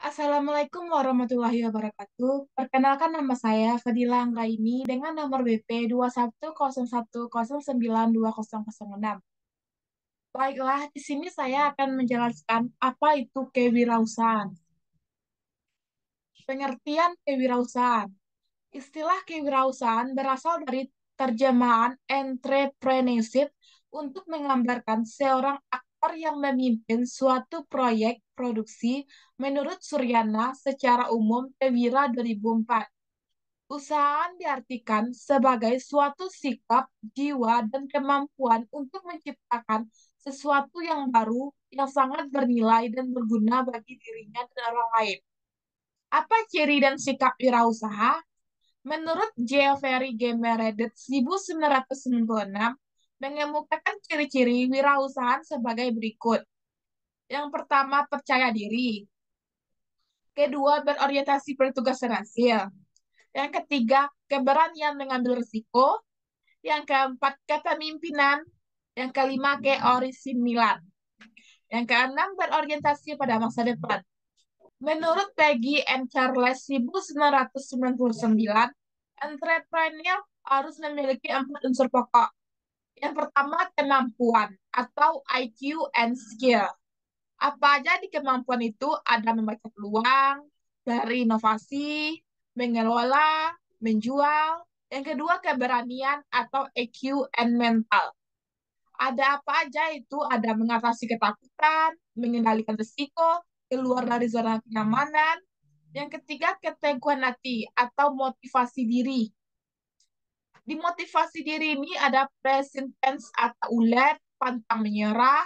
Assalamualaikum warahmatullahi wabarakatuh. Perkenalkan nama saya Fadila Anggraini dengan nomor BP 2101092006. Baiklah, di sini saya akan menjelaskan apa itu kewirausahaan. Pengertian kewirausahaan. Istilah kewirausahaan berasal dari terjemahan entrepreneurship untuk menggambarkan seorang aktor yang memimpin suatu proyek produksi. Menurut Suryana, secara umum Kewira 2004, usahaan diartikan sebagai suatu sikap, jiwa, dan kemampuan untuk menciptakan sesuatu yang baru, yang sangat bernilai dan berguna bagi dirinya dan orang lain. Apa ciri dan sikap wirausaha? Menurut Geoffrey G. Meredith 1996, mengemukakan ciri-ciri wirausahaan sebagai berikut. Yang pertama, percaya diri. Kedua, berorientasi pada tugas dan hasil. Yang ketiga, keberanian mengambil risiko. Yang keempat, kepemimpinan. Yang kelima, keorisinilan. Yang keenam, berorientasi pada masa depan. Menurut Peggy and Charles 1999, entrepreneur harus memiliki 4 unsur pokok. Yang pertama, kemampuan atau IQ and skill. Apa aja di kemampuan itu? Ada membaca peluang, berinovasi, mengelola, menjual. Yang kedua, keberanian atau EQ and mental. Ada apa aja itu? Ada mengatasi ketakutan, mengendalikan risiko, keluar dari zona kenyamanan. Yang ketiga, keteguhan hati atau motivasi diri. Di motivasi diri ini ada present tense atau ulet, pantang menyerah,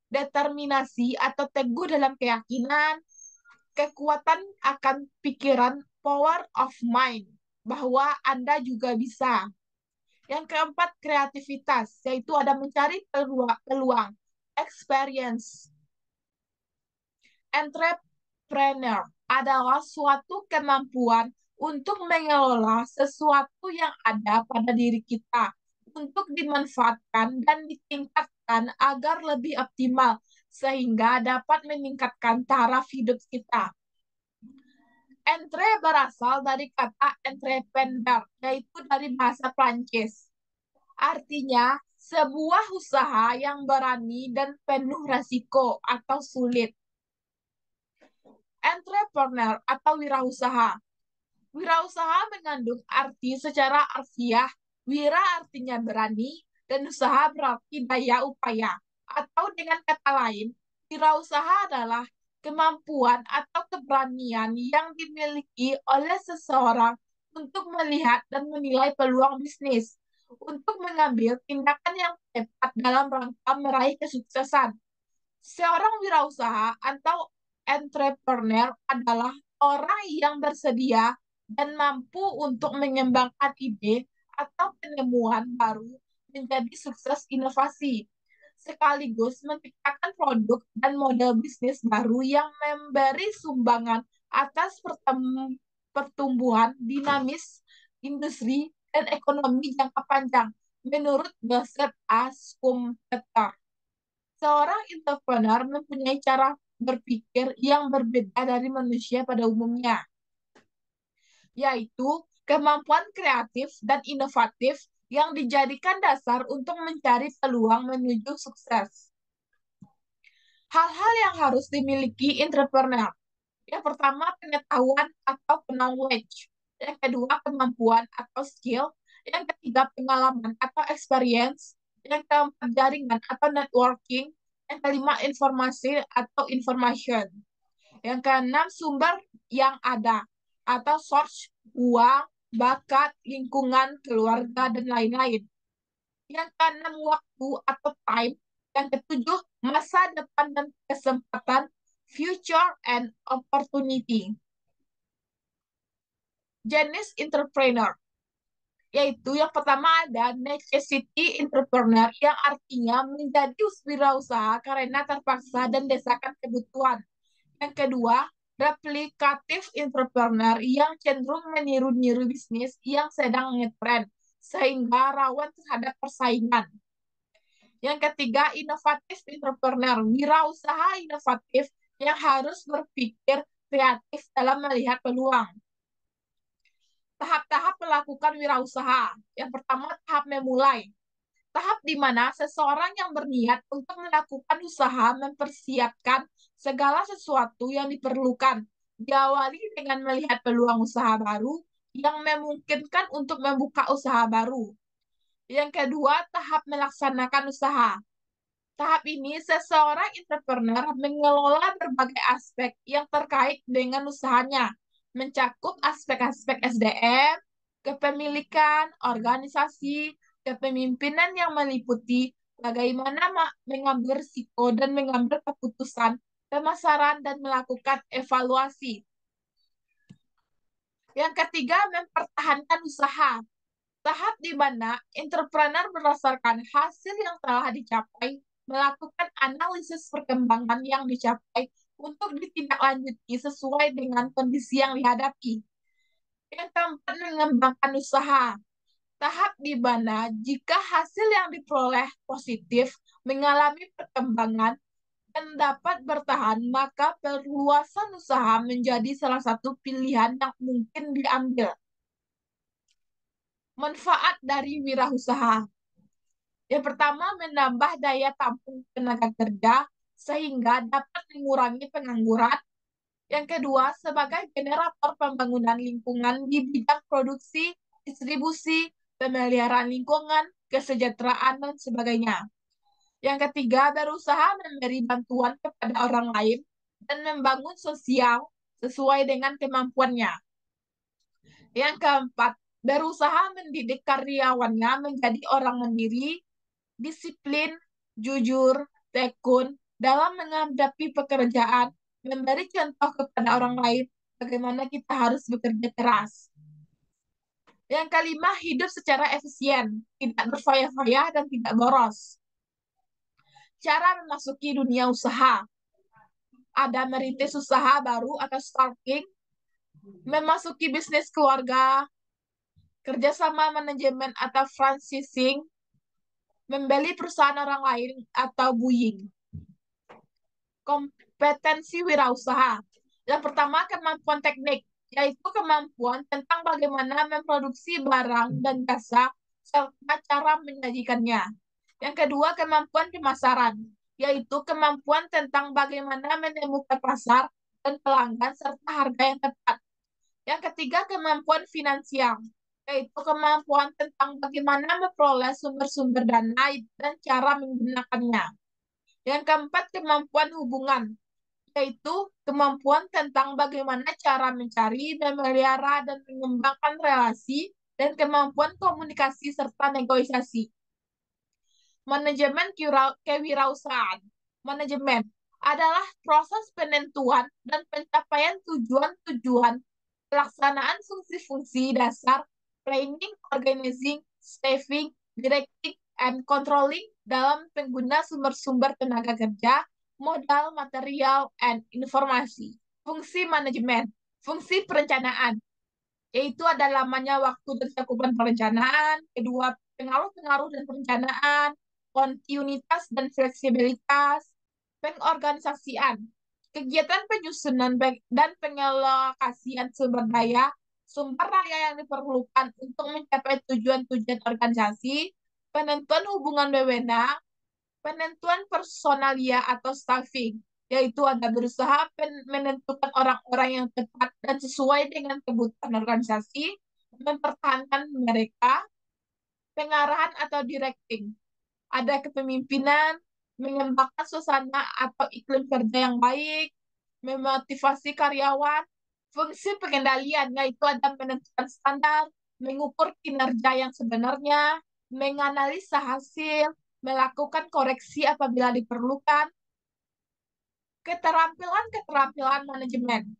determinasi atau teguh dalam keyakinan, kekuatan akan pikiran, power of mind, bahwa Anda juga bisa. Yang keempat, kreativitas, yaitu ada mencari peluang, experience. Entrepreneur adalah suatu kemampuan untuk mengelola sesuatu yang ada pada diri kita untuk dimanfaatkan dan ditingkatkan agar lebih optimal sehingga dapat meningkatkan taraf hidup kita. Entre berasal dari kata entrepreneur, yaitu dari bahasa Prancis. Artinya, sebuah usaha yang berani dan penuh resiko atau sulit. Entrepreneur atau wirausaha. Wirausaha mengandung arti secara harfiah. Wira artinya berani dan usaha berarti daya upaya. Atau dengan kata lain, wirausaha adalah kemampuan atau keberanian yang dimiliki oleh seseorang untuk melihat dan menilai peluang bisnis, untuk mengambil tindakan yang tepat dalam rangka meraih kesuksesan. Seorang wirausaha atau entrepreneur adalah orang yang bersedia dan mampu untuk mengembangkan ide atau penemuan baru menjadi sukses inovasi, sekaligus menciptakan produk dan model bisnis baru yang memberi sumbangan atas pertumbuhan dinamis industri dan ekonomi jangka panjang, menurut Joseph A. Schumpeter. Seorang entrepreneur mempunyai cara berpikir yang berbeda dari manusia pada umumnya, yaitu kemampuan kreatif dan inovatif yang dijadikan dasar untuk mencari peluang menuju sukses. Hal-hal yang harus dimiliki entrepreneur. Yang pertama, pengetahuan atau knowledge. Yang kedua, kemampuan atau skill. Yang ketiga, pengalaman atau experience. Yang keempat, jaringan atau networking. Yang kelima, informasi atau information. Yang keenam, sumber yang ada atau source, uang, bakat, lingkungan, keluarga, dan lain-lain. Yang keenam, waktu atau time. Yang ketujuh, masa depan dan kesempatan, future and opportunity. Jenis entrepreneur, yaitu yang pertama ada necessity entrepreneur yang artinya menjadi wirausaha karena terpaksa dan desakan kebutuhan. Yang kedua, replikatif entrepreneur yang cenderung meniru-niru bisnis yang sedang ngetrend sehingga rawan terhadap persaingan. Yang ketiga, inovatif entrepreneur, wirausaha inovatif yang harus berpikir kreatif dalam melihat peluang. Tahap-tahap melakukan wirausaha. Yang pertama, tahap memulai. Tahap di mana seseorang yang berniat untuk melakukan usaha mempersiapkan segala sesuatu yang diperlukan. Diawali dengan melihat peluang usaha baru yang memungkinkan untuk membuka usaha baru. Yang kedua, tahap melaksanakan usaha. Tahap ini, seseorang entrepreneur mengelola berbagai aspek yang terkait dengan usahanya, mencakup aspek-aspek SDM, kepemilikan, organisasi, kepemimpinan yang meliputi bagaimana mengambil risiko dan mengambil keputusan, pemasaran, dan melakukan evaluasi. Yang ketiga, mempertahankan usaha. Tahap di mana entrepreneur berdasarkan hasil yang telah dicapai melakukan analisis perkembangan yang dicapai untuk ditindaklanjuti sesuai dengan kondisi yang dihadapi. Yang keempat, mengembangkan usaha. Tahap di mana jika hasil yang diperoleh positif, mengalami perkembangan, dan dapat bertahan, maka perluasan usaha menjadi salah satu pilihan yang mungkin diambil. Manfaat dari wirausaha. Yang pertama, menambah daya tampung tenaga kerja sehingga dapat mengurangi pengangguran. Yang kedua, sebagai generator pembangunan lingkungan di bidang produksi, distribusi, pemeliharaan lingkungan, kesejahteraan, dan sebagainya. Yang ketiga, berusaha memberi bantuan kepada orang lain dan membangun sosial sesuai dengan kemampuannya. Yang keempat, berusaha mendidik karyawannya menjadi orang mandiri, disiplin, jujur, tekun dalam menghadapi pekerjaan, memberi contoh kepada orang lain bagaimana kita harus bekerja keras. Yang kelima, hidup secara efisien, tidak berfoya-foya dan tidak boros. Cara memasuki dunia usaha. Ada merintis usaha baru atau starting, memasuki bisnis keluarga, kerjasama manajemen atau franchising, membeli perusahaan orang lain atau buying. Kompetensi wirausaha. Yang pertama, kemampuan teknik, yaitu kemampuan tentang bagaimana memproduksi barang dan jasa serta cara menyajikannya. Yang kedua, kemampuan pemasaran, yaitu kemampuan tentang bagaimana menemukan pasar dan pelanggan serta harga yang tepat. Yang ketiga, kemampuan finansial, yaitu kemampuan tentang bagaimana memperoleh sumber-sumber dana dan cara menggunakannya. Yang keempat, kemampuan hubungan, yaitu kemampuan tentang bagaimana cara mencari, memelihara, dan mengembangkan relasi, dan kemampuan komunikasi serta negosiasi. Manajemen kewirausahaan. Manajemen adalah proses penentuan dan pencapaian tujuan-tujuan, pelaksanaan fungsi-fungsi dasar, planning, organizing, staffing, directing, and controlling dalam pengguna sumber-sumber tenaga kerja, modal, material, and informasi. Fungsi manajemen, fungsi perencanaan, yaitu ada lamanya waktu dan cakupan perencanaan, kedua pengaruh-pengaruh dan perencanaan, kontinuitas dan fleksibilitas, pengorganisasian, kegiatan penyusunan dan pengelokasian sumber daya yang diperlukan untuk mencapai tujuan-tujuan organisasi, penentuan hubungan wewenang, penentuan personalia atau staffing, yaitu ada berusaha menentukan orang-orang yang tepat dan sesuai dengan kebutuhan organisasi, mempertahankan mereka, pengarahan atau directing. Ada kepemimpinan, mengembangkan suasana atau iklim kerja yang baik, memotivasi karyawan, fungsi pengendalian, yaitu ada menentukan standar, mengukur kinerja yang sebenarnya, menganalisa hasil, melakukan koreksi apabila diperlukan, keterampilan manajemen.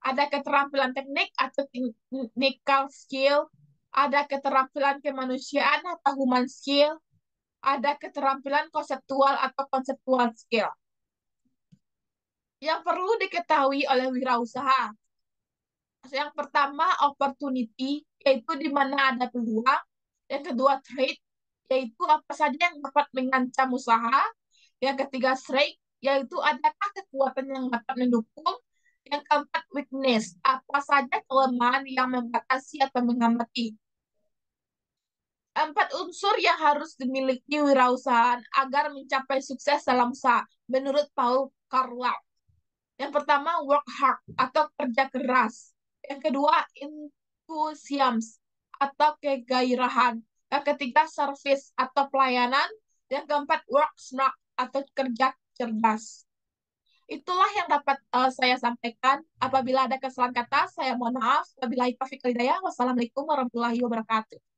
Ada keterampilan teknik atau technical skill, ada keterampilan kemanusiaan atau human skill, ada keterampilan konseptual atau konseptual skill. Yang perlu diketahui oleh wirausaha. Yang pertama, opportunity, yaitu di mana ada peluang. Yang kedua, threat, yaitu apa saja yang dapat mengancam usaha. Yang ketiga, strike, yaitu adakah kekuatan yang dapat mendukung. Yang keempat, weakness. Apa saja kelemahan yang membatasi atau menghambati. Empat unsur yang harus dimiliki wirausahaan agar mencapai sukses dalam usaha, menurut Paul Carlyle. Yang pertama, work hard atau kerja keras. Yang kedua, enthusiasm atau kegairahan. Yang ketiga, service atau pelayanan. Yang keempat, work smart atau kerja cerdas. Itulah yang dapat saya sampaikan. Apabila ada kesalahan kata, saya mohon maaf. Wabillahi taufiq wal hidayah. Wassalamualaikum warahmatullahi wabarakatuh.